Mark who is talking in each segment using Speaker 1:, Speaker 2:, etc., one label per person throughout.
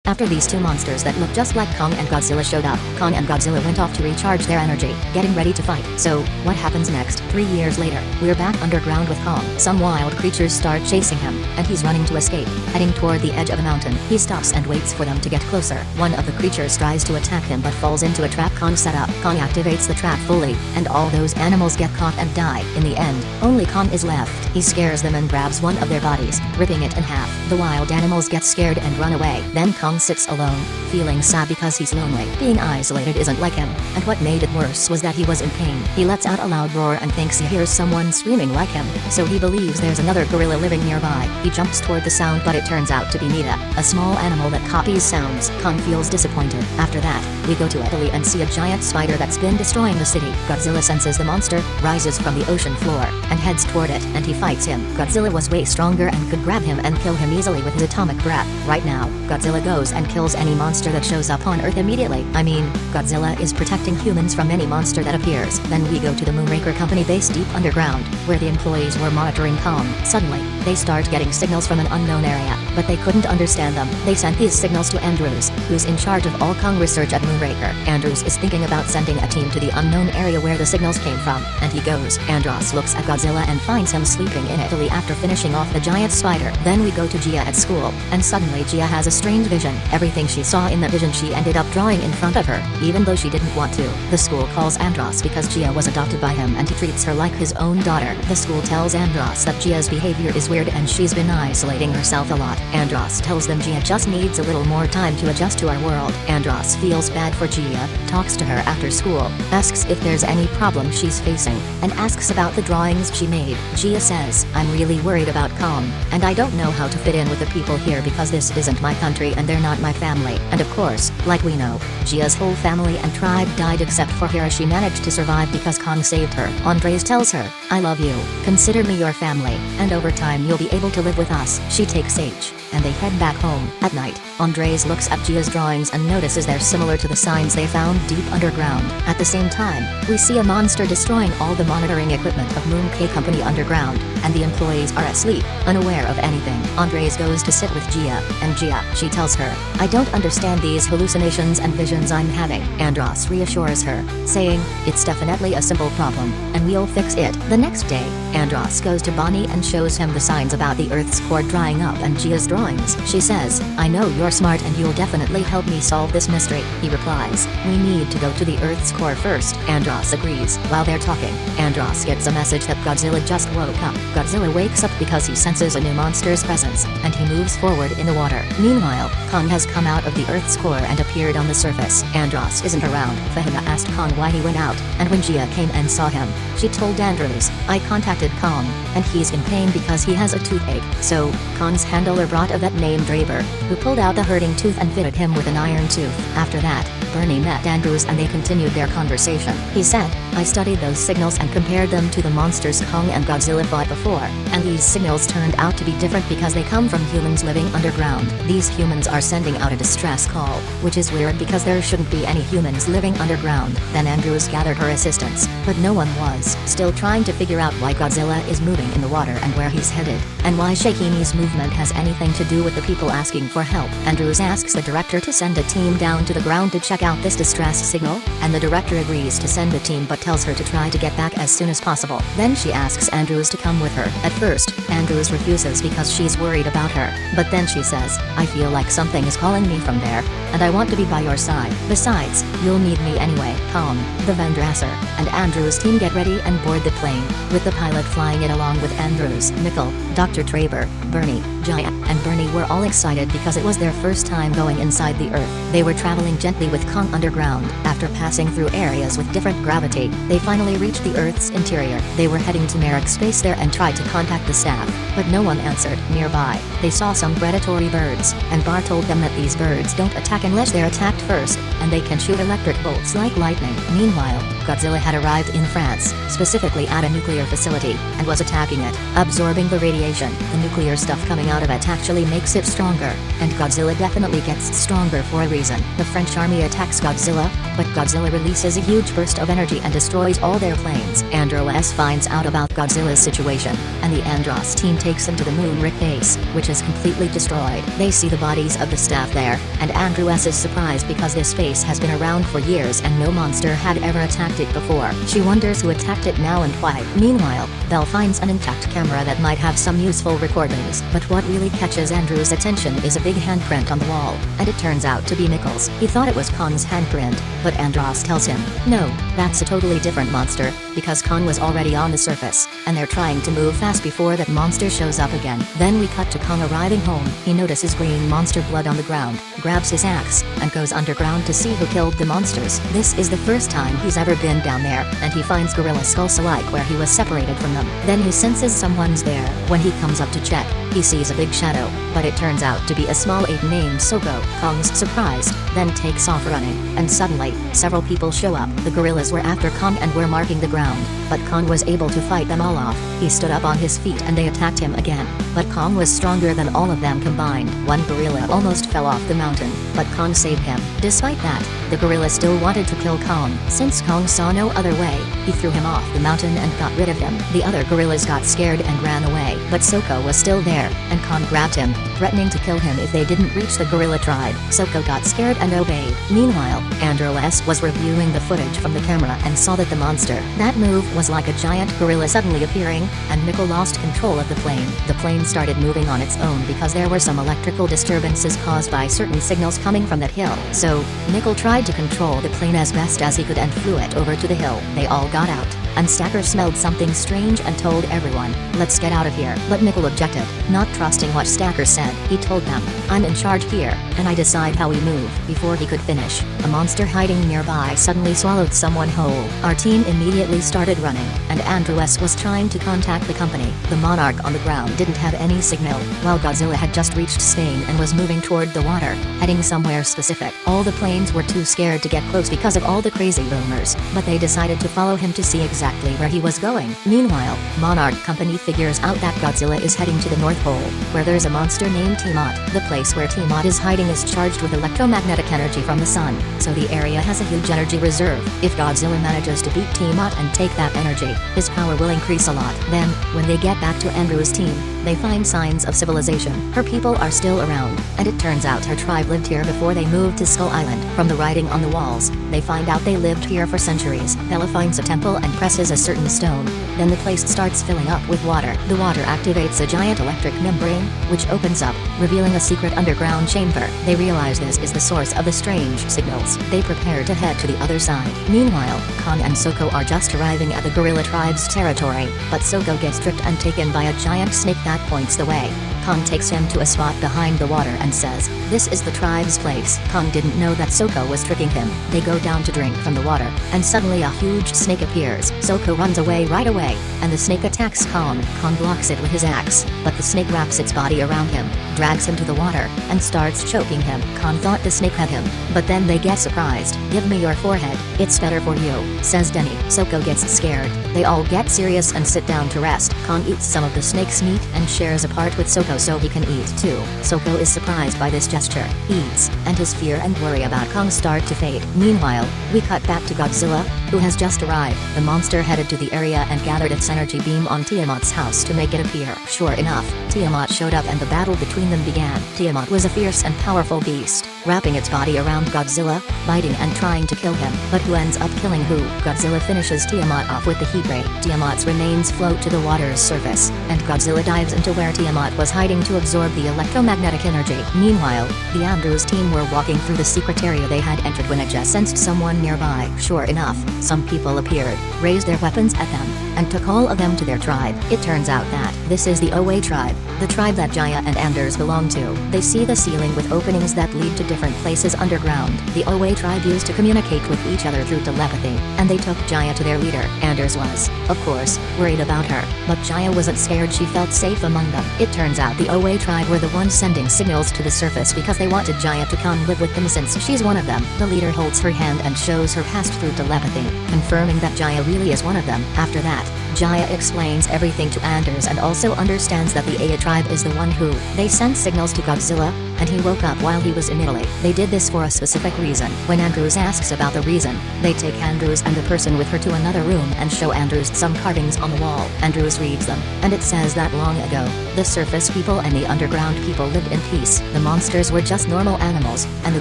Speaker 1: After these two monsters that look just like Kong and Godzilla showed up, Kong and Godzilla went off to recharge their energy, getting ready to fight. So, what happens next? 3 years later, we're back underground with Kong. Some wild creatures start chasing him, and he's running to escape. Heading toward the edge of a mountain, he stops and waits for them to get closer. One of the creatures tries to attack him but falls into a trap Kong set up. Kong activates the trap fully, and all those animals get caught and die. In the end, only Kong is left. He scares them and grabs one of their bodies, ripping it in half. The wild animals get scared and run away. Then Kong sits alone, feeling sad because he's lonely. Being isolated isn't like him, and what made it worse was that he was in pain. He lets out a loud roar and thinks he hears someone screaming like him, so he believes there's another gorilla living nearby. He jumps toward the sound, but it turns out to be Nita, a small animal that copies sounds. Kong feels disappointed. After that, we go to Italy and see a giant spider that's been destroying the city. Godzilla senses the monster, rises from the ocean floor, and heads toward it, and he fights him. Godzilla was way stronger and could grab him and kill him easily with his atomic breath. Right now, Godzilla goes and kills any monster that shows up on Earth immediately. I mean, Godzilla is protecting humans from any monster that appears. Then we go to the Moonraker Company base deep underground, where the employees were monitoring Kong. Suddenly, they start getting signals from an unknown area, but they couldn't understand them. They sent these signals to Andrews, who's in charge of all Kong research at Moonraker. Andrews is thinking about sending a team to the unknown area where the signals came from, and he goes. Andros looks at Godzilla and finds him sleeping in Italy after finishing off the giant spider. Then we go to Gia at school, and suddenly Gia has a strange vision. Everything she saw in the vision she ended up drawing in front of her, even though she didn't want to. The school calls Andros because Gia was adopted by him and he treats her like his own daughter. The school tells Andros that Gia's behavior is weird and she's been isolating herself a lot. Andros tells them Gia just needs a little more time to adjust to our world. Andros feels bad for Gia, talks to her after school, asks if there's any problem she's facing, and asks about the drawings she made. Gia says, "I'm really worried about Kong, and I don't know how to fit in with the people here because this isn't my country and they're not my family." And of course, like we know, Gia's whole family and tribe died except for her. She managed to survive because Kong saved her. Andres tells her, "I love you, consider me your family, and over time you'll be able to live with us." She takes H, and they head back home. At night, Andres looks at Gia's drawings and notices they're similar to the signs they found deep underground. At the same time, we see a monster destroying all the monitoring equipment of Moon K Company underground, and the employees are asleep, unaware of anything. Andres goes to sit with Gia, and Gia, she tells her, "I don't understand these hallucinations and visions I'm having." Andros reassures her, saying, "It's definitely a simple problem, and we'll fix it." The next day, Andros goes to Bonnie and shows him the signs about the Earth's core drying up and Gia's drawings. She says, "I know you're smart and you'll definitely help me solve this mystery." He replies, "We need to go to the Earth's core first." Andros agrees. While they're talking, Andros gets a message that Godzilla just woke up. Godzilla wakes up because he senses a new monster's presence, and he moves forward in the water. Meanwhile, Kong has come out of the Earth's core and appeared on the surface. Andros isn't around. Fahina asked Kong why he went out, and when Gia came and saw him, she told Andrews, "I contacted Kong, and he's in pain because he has a toothache." So, Kong's handler brought a vet named Draver, who pulled out a hurting tooth and fitted him with an iron tooth. After that, Bernie met Andrews and they continued their conversation. He said, "I studied those signals and compared them to the monsters Kong and Godzilla fought before, and these signals turned out to be different because they come from humans living underground. These humans are sending out a distress call, which is weird because there shouldn't be any humans living underground." Then Andrews gathered her assistants, but no one was. Still trying to figure out why Godzilla is moving in the water and where he's headed, and why Shakini's movement has anything to do with the people asking for help. Andrews asks the director to send a team down to the ground to check out this distress signal, and the director agrees to send a team but tells her to try to get back as soon as possible. Then she asks Andrews to come with her. At first, Andrews refuses because she's worried about her, but then she says, "I feel like something is calling me from there, and I want to be by your side. Besides, you'll need me anyway." Kong, the Vendrasser, and Andrews' team get ready and board the plane, with the pilot flying it along with Andrews, Nickel, Dr. Traber, Bernie, Gia, and Bernie were all excited because it was their first time going inside the Earth. They were traveling gently with Kong underground. After passing through areas with different gravity, they finally reached the Earth's interior. They were heading to Merrick Space there and tried to contact the staff, but no one answered. Nearby, they saw some predatory birds, and Bar told them that these birds don't attack unless they're attacked first, and they can shoot electric bolts like lightning. Meanwhile, Godzilla had arrived arrived in France, specifically at a nuclear facility, and was attacking it, absorbing the radiation. The nuclear stuff coming out of it actually makes it stronger, and Godzilla definitely gets stronger for a reason. The French army attacks Godzilla, but Godzilla releases a huge burst of energy and destroys all their planes. Andros finds out about Godzilla's situation, and the Andros team takes him to the Moonrick base, which is completely destroyed. They see the bodies of the staff there, and Andros is surprised because this base has been around for years and no monster had ever attacked it before. She wonders who attacked it now and why. Meanwhile, Belle finds an intact camera that might have some useful recordings, but what really catches Andrew's attention is a big handprint on the wall, and it turns out to be Nichols. He thought it was Kong's handprint, but Andros tells him, no, that's a totally different monster, because Kong was already on the surface, and they're trying to move fast before that monster shows up again. Then we cut to Kong arriving home. He notices green monster blood on the ground, grabs his axe, and goes underground to see who killed the monsters. This is the first time he's ever been down there, and he finds gorilla skulls alike where he was separated from them. Then he senses someone's there. When he comes up to check, he sees a big shadow, but it turns out to be a small ape named Soko. Kong's surprised, then takes off running, and suddenly, several people show up. The gorillas were after Kong and were marking the ground, but Kong was able to fight them all off. He stood up on his feet and they attacked him again, but Kong was stronger than all of them combined. One gorilla almost fell off the mountain, but Kong saved him. Despite that, the gorilla still wanted to kill Kong. Since Kong saw no other way, he threw him off the mountain and got rid of him. The other gorillas got scared and ran away, but Soko was still there, and Kong grabbed him, threatening to kill him if they didn't reach the gorilla tribe. Soko got scared and obeyed. Meanwhile, Andros was reviewing the footage from the camera and saw that the monster that moved was like a giant gorilla suddenly appearing, and Nickel lost control of the plane. The plane started moving on its own because there were some electrical disturbances caused by certain signals coming from that hill. So, Nickel tried to control the plane as best as he could and flew it over to the hill. They all got out, and Stacker smelled something strange and told everyone, let's get out of here. But Nickel objected, not trusting what Stacker said. He told them, I'm in charge here, and I decide how we move. Before he could finish, a monster hiding nearby suddenly swallowed someone whole. Our team immediately started running, and Andros was trying to contact the company. The monarch on the ground didn't have any signal, while Godzilla had just reached Spain and was moving toward the water, heading somewhere specific. All the planes were too scared to get close because of all the crazy rumors, but they decided to follow him to see exactly where he was going. Meanwhile, Monarch Company figures out that Godzilla is heading to the North Pole, where there's a monster named Tiamat. The place where Tiamat is hiding is charged with electromagnetic energy from the sun, so the area has a huge energy reserve. If Godzilla manages to beat Tiamat and take that energy, his power will increase a lot. Then, when they get back to Andrew's team, they find signs of civilization. Her people are still around, and it turns out her tribe lived here before they moved to Skull Island. From the writing on the walls, they find out they lived here for centuries. Bella finds a temple and presses a certain stone. Then the place starts filling up with water. The water activates a giant electric membrane, which opens up, revealing a secret underground chamber. They realize this is the source of the strange signals. They prepare to head to the other side. Meanwhile, Kong and Soko are just arriving at the gorilla tribe's territory, but Soko gets tricked and taken by a giant snake that points the way. Kong takes him to a spot behind the water and says, this is the tribe's place. Kong didn't know that Soko was tricking him. They go down to drink from the water, and suddenly a huge snake appears. Soko runs away right away, and the snake attacks Kong. Kong blocks it with his axe, but the snake wraps its body around him, drags him to the water, and starts choking him. Kong thought the snake had him, but then they get surprised. Give me your forehead, it's better for you, says Denny. Soko gets scared. They all get serious and sit down to rest. Kong eats some of the snake's meat and shares a part with Soko so he can eat too. Soko is surprised by this gesture, eats, and his fear and worry about Kong start to fade. Meanwhile, we cut back to Godzilla, who has just arrived. The monster headed to the area and gathered its energy beam on Tiamat's house to make it appear. Sure enough, Tiamat showed up and the battle between them began. Tiamat was a fierce and powerful beast, wrapping its body around Godzilla, biting and trying to kill him. But who ends up killing who? Godzilla finishes Tiamat off with the heat ray. Tiamat's remains float to the water's surface, and Godzilla dives into where Tiamat was hiding to absorb the electromagnetic energy. Meanwhile, the Andrews team were walking through the secret area they had entered when it just sensed someone nearby. Sure enough, some people appeared, raised their weapons at them, and took all of them to their tribe. It turns out that this is the Owe tribe, the tribe that Jaya and Anders belong to. They see the ceiling with openings that lead to different places underground. The Owe tribe used to communicate with each other through telepathy, and they took Jaya to their leader. Anders was, of course, worried about her, but Jaya wasn't scared. She felt safe among them. It turns out the Owe tribe were the ones sending signals to the surface because they wanted Jaya to come live with them since she's one of them. The leader holds her hand and shows her past through telepathy, confirming that Jaya really is one of them. After that, Jaya explains everything to Anders and also understands that the Aya tribe is the one who they sent signals to Godzilla, and he woke up while he was in Italy. They did this for a specific reason. When Andrews asks about the reason, they take Andrews and the person with her to another room and show Andrews some carvings on the wall. Andrews reads them, and it says that long ago, the surface people and the underground people lived in peace. The monsters were just normal animals, and the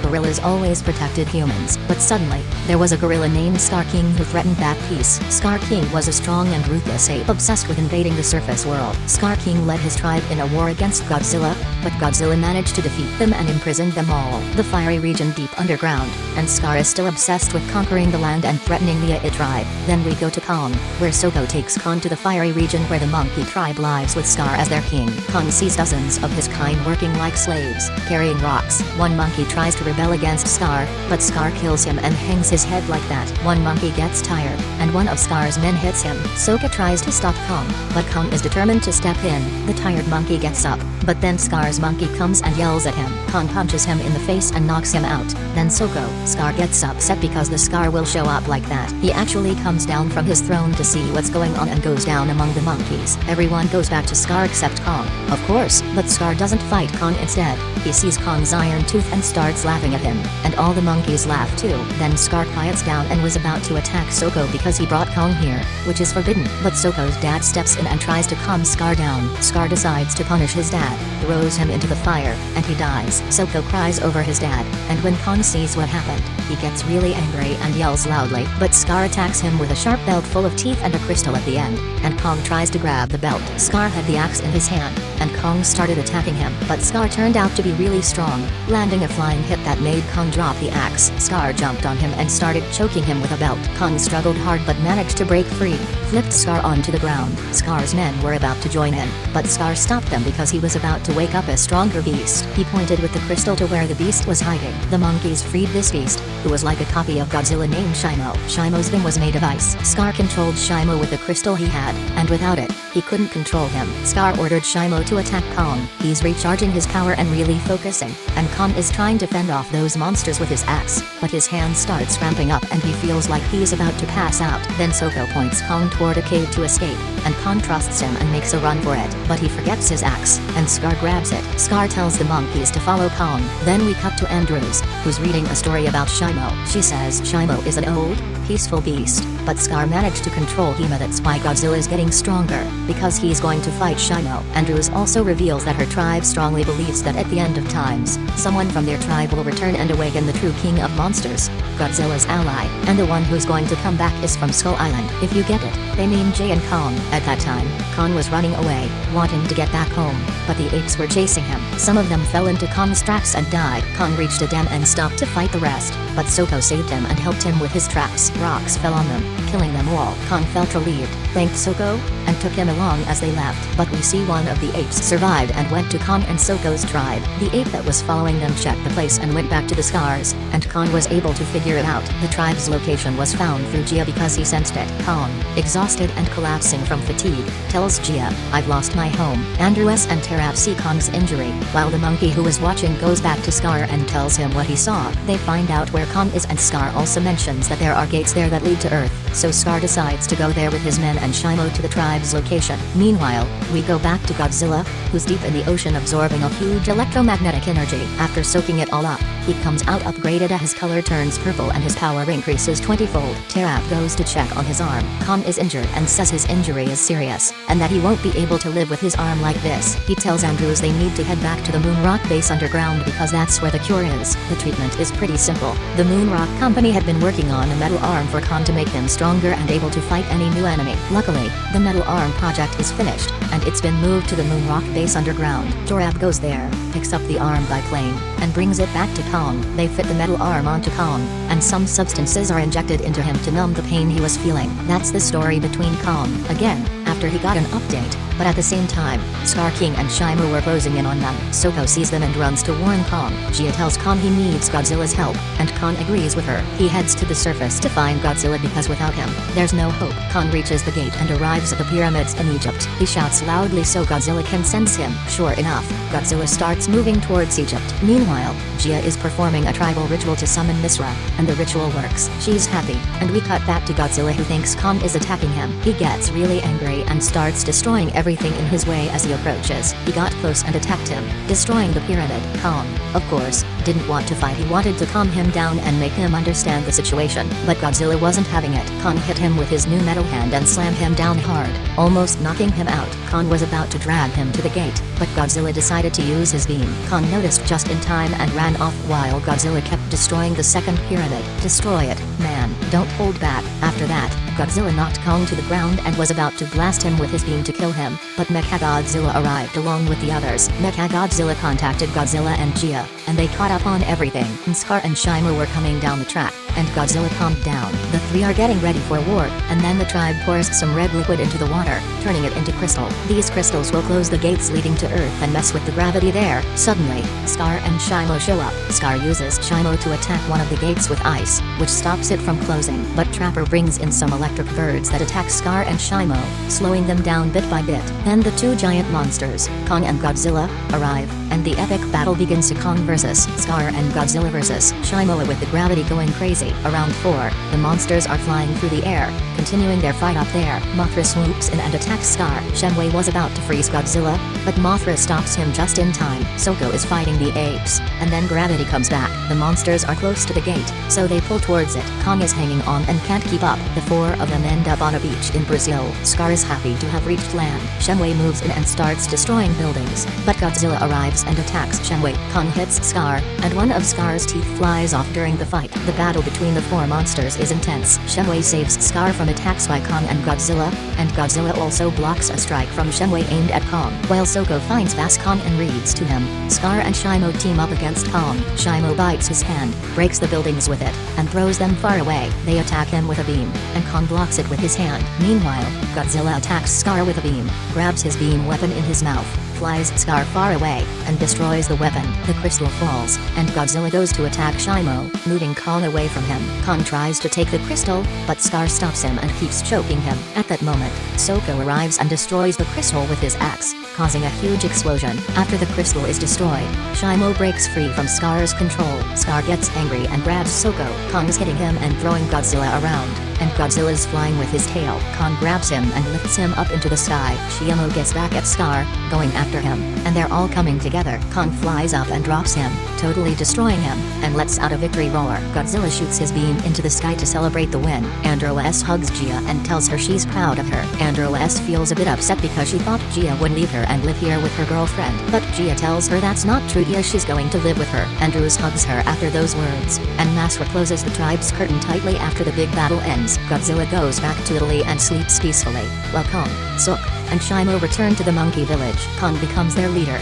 Speaker 1: gorillas always protected humans. But suddenly, there was a gorilla named Scar King who threatened that peace. Scar King was a strong and ruthless ape obsessed with invading the surface world. Scar King led his tribe in a war against Godzilla, but Godzilla managed to defeat them and imprisoned them all. The fiery region deep underground, and Scar is still obsessed with conquering the land and threatening the Aya tribe. Then we go to Kong, where Soko takes Kong to the fiery region where the monkey tribe lives with Scar as their king. Kong sees dozens of his kind working like slaves, carrying rocks. One monkey tries to rebel against Scar, but Scar kills him and hangs his head like that. One monkey gets tired, and one of Scar's men hits him. Soko tries to stop Kong, but Kong is determined to step in. The tired monkey gets up, but then Scar's monkey comes and yells at him. Kong punches him in the face and knocks him out. Then Scar gets upset because the Scar will show up like that. He actually comes down from his throne to see what's going on and goes down among the monkeys. Everyone goes back to Scar except Kong, of course, but Scar doesn't fight Kong instead. He sees Kong's iron tooth and starts laughing at him, and all the monkeys laugh too. Then Scar quiets down and was about to attack Soko because he brought Kong here, which is forbidden. But Soko's dad steps in and tries to calm Scar down. Scar decides to punish his dad, throws him into the fire, and he dies. Soko cries over his dad, and when Kong sees what happened, he gets really angry and yells loudly. But Scar attacks him with a sharp belt full of teeth and a crystal at the end, and Kong tries to grab the belt. Scar had the axe in his hand, and Kong started attacking him. But Scar turned out to be really strong, landing a flying hit that made Kong drop the axe. Scar jumped on him and started choking him with a belt. Kong struggled hard but managed to break free, flipped Scar onto the ground. Scar's men were about to join in, but Scar stopped them because he was about to wake up a stronger beast. He pointed with the crystal to where the beast was hiding. The monkeys freed this beast, who was like a copy of Godzilla named Shimo. Shimo's vein was made of ice. Scar controlled Shimo with the crystal he had, and without it, he couldn't control him. Scar ordered Shimo to attack Kong. He's recharging his power and really focusing, and Kong is trying to fend off those monsters with his axe, but his hand starts ramping up and he feels like he's about to pass out. Then Soko points Kong toward a cave to escape, and Kong trusts him and makes a run for it, but he forgets his axe, and Scar grabs it. Scar tells the monkeys to follow Kong. Then we cut to Andrews, who's reading a story about Shimo. She says Shimo is an old, peaceful beast, but Scar managed to control him. That's why Godzilla is getting stronger, because he's going to fight Shimo. Andrews also reveals that her tribe strongly believes that at the end of times, someone from their tribe will return and awaken the true king of monsters, Godzilla's ally, and the one who's going to come back is from Skull Island. If you get it, they mean Jay and Kong. At that time, Kong was running away, wanting to get back home, but the apes were chasing him. Some of them fell into Kong's traps and died. Kong reached a dam and stopped to fight the rest, but Soko saved him and helped him with his traps. Rocks fell on them, killing them all. Kong felt relieved, thanked Soko, and took him along as they left. But we see one of the apes survived and went to Kong and Soko's tribe. The ape that was following them checked the place and went back to the scars, and Kong was able to figure it out. The tribe's location was found through Gia because he sensed it. Kong, exhausted and collapsing from fatigue, tells Gia, "I've lost my home." Andrews and Terap see Kong's injury, while the monkey who was watching goes back to Scar and tells him what he saw. They find out where Kong is, and Scar also mentions that there are gates there that lead to Earth, so Scar decides to go there with his men and Shimo to the tribe's location. Meanwhile, we go back to Godzilla, who's deep in the ocean absorbing a huge electromagnetic energy. After soaking it all up, he comes out upgraded. His color turns purple and his power increases 20-fold. Terap goes to check on his arm. Kong is injured and says his injury is serious, and that he won't be able to live with his arm like this. He tells Andrews they need to head back to the Moon Rock base underground because that's where the cure is. The treatment is pretty simple. The Moon Rock Company had been working on a metal arm for Kong to make him stronger and able to fight any new enemy. Luckily, the metal arm project is finished, and it's been moved to the Moon Rock base underground. Terap goes there, picks up the arm by plane, and brings it back to Kong. Kong. They fit the metal arm onto Kong, and some substances are injected into him to numb the pain he was feeling. That's the story between Kong. Again, after he got an update, but at the same time, Scar King and Shimo were closing in on them. Soko sees them and runs to warn Kong. Gia tells Kong he needs Godzilla's help, and Kong agrees with her. He heads to the surface to find Godzilla because without him, there's no hope. Kong reaches the gate and arrives at the pyramids in Egypt. He shouts loudly so Godzilla can sense him. Sure enough, Godzilla starts moving towards Egypt. Meanwhile, Gia is performing a tribal ritual to summon Misra, and the ritual works. She's happy, and we cut back to Godzilla who thinks Kong is attacking him. He gets really angry and starts destroying everything in his way as he approaches. He got close and attacked him, destroying the pyramid. Kong, of course, didn't want to fight. He wanted to calm him down and make him understand the situation, but Godzilla wasn't having it. Kong hit him with his new metal hand and slammed him down hard, almost knocking him out. Kong was about to drag him to the gate, but Godzilla decided to use his beam. Kong noticed just in time and ran off while Godzilla kept destroying the second pyramid. Destroy it, man, don't hold back. After that, Godzilla knocked Kong to the ground and was about to blast him with his beam to kill him, but Mechagodzilla arrived along with the others. Mechagodzilla contacted Godzilla and Gia, and they caught up on everything. Scar and Shimo were coming down the track, and Godzilla calmed down. The three are getting ready for war, and then the tribe pours some red liquid into the water, turning it into crystal. These crystals will close the gates leading to Earth and mess with the gravity there. Suddenly, Scar and Shimo show up. Scar uses Shimo to attack one of the gates with ice, which stops it from closing, but Trapper brings in some electric birds that attack Scar and Shimo, slowing them down bit by bit. Then the two giant monsters, Kong and Godzilla, arrive, and the epic battle begins. Kong vs. Scar and Godzilla vs. Shimo. With the gravity going crazy. Around 4, the monsters are flying through the air, continuing their fight up there. Mothra swoops in and attacks Scar. Shenwei was about to freeze Godzilla, but Mothra stops him just in time. Soko is fighting the apes, and then gravity comes back. The monsters are close to the gate, so they pull towards it. Kong is hanging on and can't keep up. The 4 of them end up on a beach in Brazil. Scar is happy to have reached land. Shenwei moves in and starts destroying buildings, but Godzilla arrives and attacks Shenwei. Kong hits Scar, and one of Scar's teeth flies off during the fight. The battle between the 4 monsters is intense. Shenwei saves Scar from attacks by Kong and Godzilla also blocks a strike from Shenwei aimed at Kong. While Soko finds Bass Kong and reads to him, Scar and Shimo team up against Kong. Shimo bites his hand, breaks the buildings with it, and throws them far away. They attack him with a beam, and Kong blocks it with his hand. Meanwhile, Godzilla attacks Scar with a beam, grabs his beam weapon in his mouth, flies Scar far away, and destroys the weapon. The crystal falls, and Godzilla goes to attack Shimo, moving Kong away from him. Kong tries to take the crystal, but Scar stops him and keeps choking him. At that moment, Soko arrives and destroys the crystal with his axe, causing a huge explosion. After the crystal is destroyed, Shimo breaks free from Scar's control. Scar gets angry and grabs Soko. Kong's hitting him and throwing Godzilla around, and Godzilla's flying with his tail. Kong grabs him and lifts him up into the sky. Shimo gets back at Scar, going after him, and they're all coming together. Kong flies up and drops him, totally destroying him, and lets out a victory roar. Godzilla shoots his beam into the sky to celebrate the win. Andros hugs Gia and tells her she's proud of her. Andros feels a bit upset because she thought Gia would leave her and live here with her girlfriend, but Gia tells her that's not true. She's going to live with her. Andros hugs her after those words, and Masra closes the tribe's curtain tightly after the big battle ends. Godzilla goes back to Italy and sleeps peacefully, while Kong, Sook, and Shimo return to the monkey village. Kong becomes their leader.